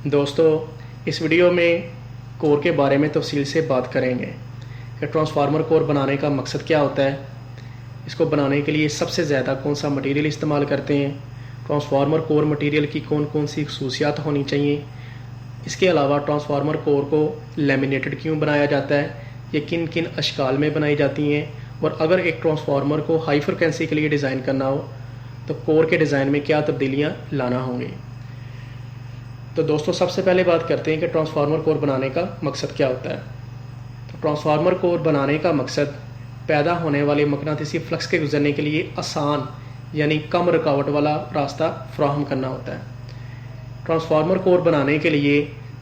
दोस्तों, इस वीडियो में कोर के बारे में तफसील से बात करेंगे कि ट्रांसफार्मर कोर बनाने का मकसद क्या होता है, इसको बनाने के लिए सबसे ज़्यादा कौन सा मटेरियल इस्तेमाल करते हैं, ट्रांसफार्मर कोर मटेरियल की कौन कौन सी खसूसियात होनी चाहिए, इसके अलावा ट्रांसफार्मर कोर को लैमिनेटेड क्यों बनाया जाता है, ये किन किन अशकाल में बनाई जाती हैं, और अगर एक ट्रांसफार्मर को हाई फ्रिक्वेंसी के लिए डिज़ाइन करना हो तो कोर के डिज़ाइन में क्या तब्दीलियाँ लाना होंगी। तो दोस्तों, सबसे पहले बात करते हैं कि ट्रांसफार्मर कोर बनाने का मकसद क्या होता है। तो ट्रांसफार्मर कोर बनाने का मकसद पैदा होने वाले मकनातीसी फ्लक्स के गुजरने के लिए आसान यानी कम रुकावट वाला रास्ता फ्राहम करना होता है। ट्रांसफार्मर कोर बनाने के लिए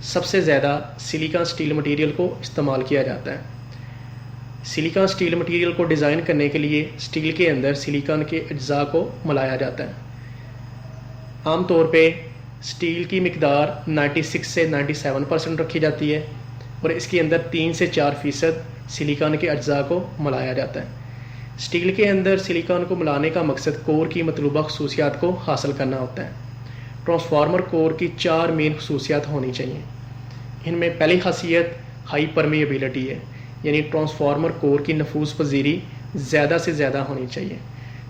सबसे ज़्यादा सिलिकॉन स्टील मटेरियल को इस्तेमाल किया जाता है। सिलिकॉन स्टील मटेरियल को डिज़ाइन करने के लिए स्टील के अंदर सिलिकॉन के अज्जा को मिलाया जाता है। आमतौर पे स्टील की मिकदार 96 से 97% रखी जाती है और इसके अंदर 3 से 4% सिलिकॉन के अज्जा को मिलाया जाता है। स्टील के अंदर सिलिकॉन को मिलाने का मकसद कोर की मतलूबा खसूसियात को हासिल करना होता है। ट्रांसफार्मर कोर की 4 मेन खसूसियात होनी चाहिए। इनमें पहली खासियत हाई परमेएबिलिटी है, यानी ट्रांसफार्मर कोर की नफूज पजीरी ज़्यादा से ज़्यादा होनी चाहिए।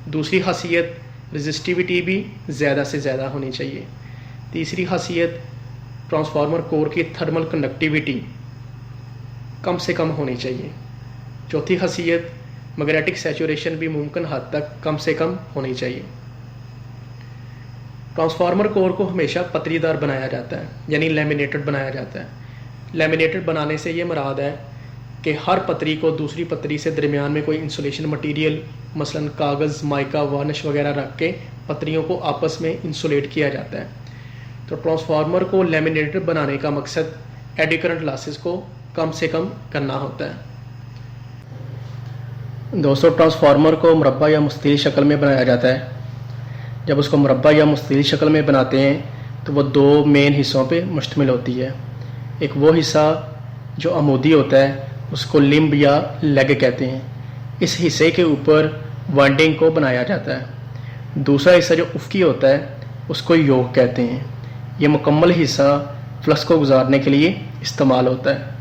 दूसरी खासियत रेजिस्टिविटी भी ज़्यादा से ज़्यादा होनी चाहिए। तीसरी खासियत ट्रांसफार्मर कोर की थर्मल कंडक्टिविटी कम से कम होनी चाहिए। चौथी खासियत मैग्नेटिक सैचुरेशन भी मुमकिन हद तक कम से कम होनी चाहिए। ट्रांसफार्मर कोर को हमेशा पतरीदार बनाया जाता है, यानी लैमिनेटेड बनाया जाता है। लैमिनेटेड बनाने से ये मुराद है कि हर पतरी को दूसरी पतरी से दरमियान में कोई इंसुलेशन मटेरियल मसलन कागज़, माइका, वार्निश वगैरह रख के पतरियों को आपस में इंसुलेट किया जाता है। तो ट्रांसफार्मर को लैमिनेटेड बनाने का मकसद एडी करंट लॉसेस को कम से कम करना होता है। दोस्तों, ट्रांसफार्मर को मुरब्बा या मुस्ततील शक्ल में बनाया जाता है। जब उसको मुरब्बा या मुस्ततील शक्ल में बनाते हैं तो वो 2 मेन हिस्सों पे मुश्तमिल होती है। एक वो हिस्सा जो अमूदी होता है उसको लिम्ब या लेग कहते हैं। इस हिस्से के ऊपर वाइंडिंग को बनाया जाता है। दूसरा हिस्सा जो उफ़की होता है उसको योक कहते हैं। ये मुकम्मल हिस्सा फ्लक्स को गुजारने के लिए इस्तेमाल होता है।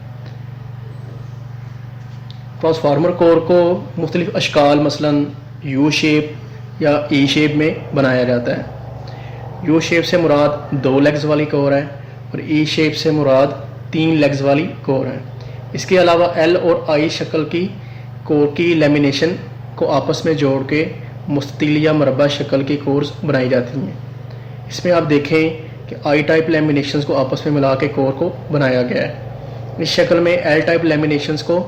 ट्रांसफार्मर कोर को मुख्तलिफ अशकाल मसलन यू शेप या ई शेप में बनाया जाता है। यू शेप से मुराद 2 लेग्स वाली कोर है और ई शेप से मुराद 3 लेग्स वाली कोर है। इसके अलावा एल और आई शक्ल की कोर की लेमिनेशन को आपस में जोड़ के मुस्ततील या मुरब्बा शक्ल की कोर्स बनाई जाती हैं। इसमें आप देखें कि आई टाइप लेमिनेशंस को आपस में मिला के कोर को बनाया गया है। इस शक्ल में एल टाइप लेमिनेशंस को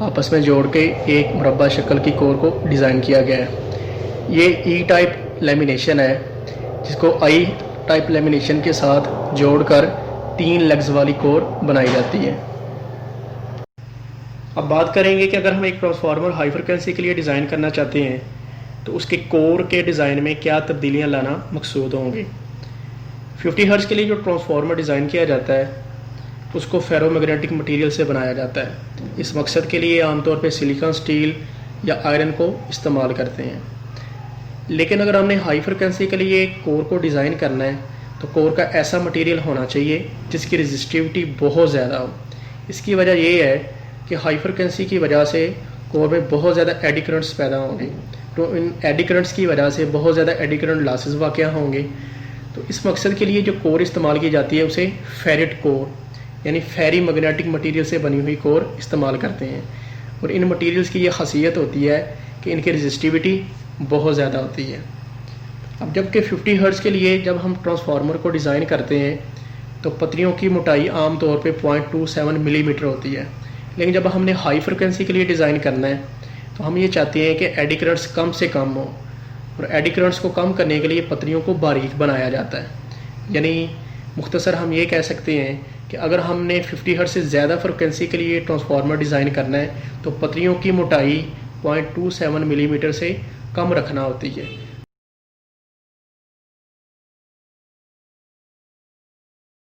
आपस में जोड़ के एक मुरब्बा शक्ल की कोर को डिज़ाइन किया गया है। ये ई टाइप लेमिनेशन है जिसको आई टाइप लेमिनेशन के साथ जोड़कर 3 लेग्स वाली कोर बनाई जाती है। अब बात करेंगे कि अगर हम एक ट्रांसफार्मर हाई फ्रिक्वेंसी के लिए डिज़ाइन करना चाहते हैं तो उसके कोर के डिज़ाइन में क्या तब्दीलियां लाना मकसूद होंगी। 50 हर्ट्ज़ के लिए जो ट्रांसफार्मर डिज़ाइन किया जाता है उसको फेरोमैग्नेटिक मटेरियल से बनाया जाता है। इस मकसद के लिए आमतौर पर सिलिकॉन स्टील या आयरन को इस्तेमाल करते हैं। लेकिन अगर हमने हाई फ्रिक्वेंसी के लिए कोर को डिज़ाइन करना है तो कोर का ऐसा मटेरियल होना चाहिए जिसकी रेजिस्टिविटी बहुत ज़्यादा हो। इसकी वजह ये है कि हाई फ्रिक्वेंसी की वजह से कोर में बहुत ज़्यादा एडी करंट्स पैदा होंगे, तो इन एडी करंट्स की वजह से बहुत ज़्यादा एडी करंट लॉसेस वाक़या होंगे। तो इस मकसद के लिए जो कोर इस्तेमाल की जाती है उसे फेरिट कोर यानी फेरी मैग्नेटिक मटेरियल से बनी हुई कोर इस्तेमाल करते हैं। और इन मटेरियल्स की ये खासियत होती है कि इनकी रेजिस्टिविटी बहुत ज़्यादा होती है। अब जबकि 50 हर्ट्ज़ के लिए जब हम ट्रांसफार्मर को डिज़ाइन करते हैं तो पतरियों की मोटाई आमतौर पे 0.27 मिलीमीटर होती है। लेकिन जब हमने हाई फ्रिक्वेंसी के लिए डिज़ाइन करना है तो हम ये चाहते हैं कि एडी करंट्स कम से कम हो, और एडी करंट्स को कम करने के लिए पतरियों को बारीक बनाया जाता है। यानी मुख्तसर हम ये कह सकते हैं कि अगर हमने 50 हर्ट्ज़ से ज़्यादा फ्रिक्वेंसी के लिए ट्रांसफार्मर डिज़ाइन करना है तो पतरियों की मोटाई 0.27 मिलीमीटर से कम रखना होती है।